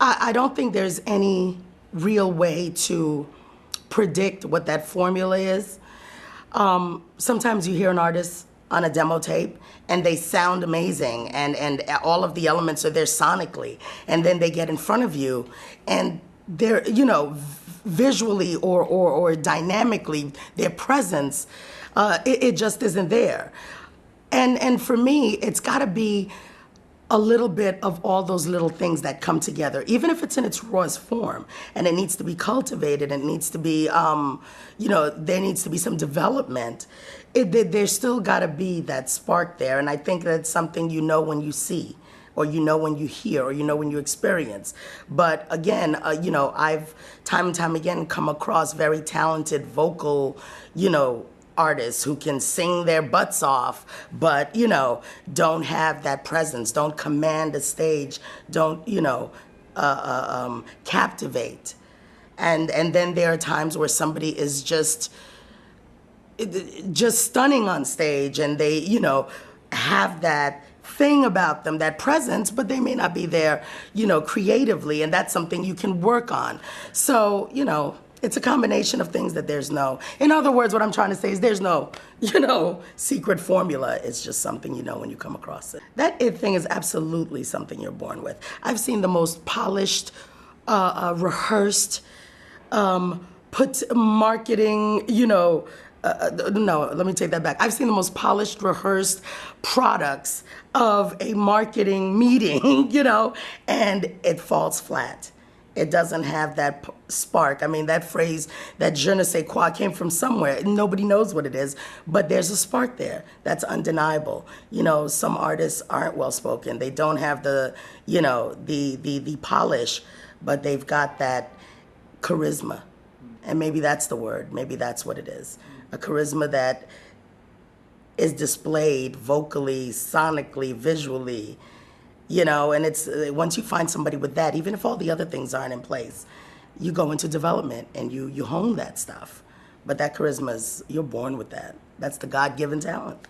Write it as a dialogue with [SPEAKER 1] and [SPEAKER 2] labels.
[SPEAKER 1] I don't think there's any real way to predict what that formula is. Sometimes you hear an artist on a demo tape and they sound amazing and all of the elements are there sonically, and then they get in front of you and they're, you know, visually or dynamically, their presence, it just isn't there. And for me, it's gotta be a little bit of all those little things that come together, even if it's in its rawest form, and it needs to be cultivated, and it needs to be, you know, there needs to be some development. There's still got to be that spark there, and I think that's something you know when you see, or you know when you hear, or you know when you experience. But again, you know, I've time and time again come across very talented vocal, you know, artists who can sing their butts off, but, you know, don't have that presence, don't command a stage, don't, you know, captivate. And then there are times where somebody is just stunning on stage, and they, you know, have that thing about them, that presence, but they may not be there, you know, creatively, and that's something you can work on. So, you know, it's a combination of things that there's no, in other words, what I'm trying to say is there's no, you know, secret formula. It's just something you know when you come across it. That it thing is absolutely something you're born with. I've seen the most polished, rehearsed, put marketing, you know, no, let me take that back. I've seen the most polished, rehearsed products of a marketing meeting, you know, and it falls flat. It doesn't have that spark. I mean, that phrase, that je ne sais quoi, came from somewhere. Nobody knows what it is, but there's a spark there. That's undeniable. You know, some artists aren't well-spoken. They don't have the, you know, the polish, but they've got that charisma. And maybe that's the word. Maybe that's what it is. A charisma that is displayed vocally, sonically, visually. You know, and it's, once you find somebody with that, even if all the other things aren't in place, you go into development and you hone that stuff. But that charisma is, you're born with that. That's the God-given talent.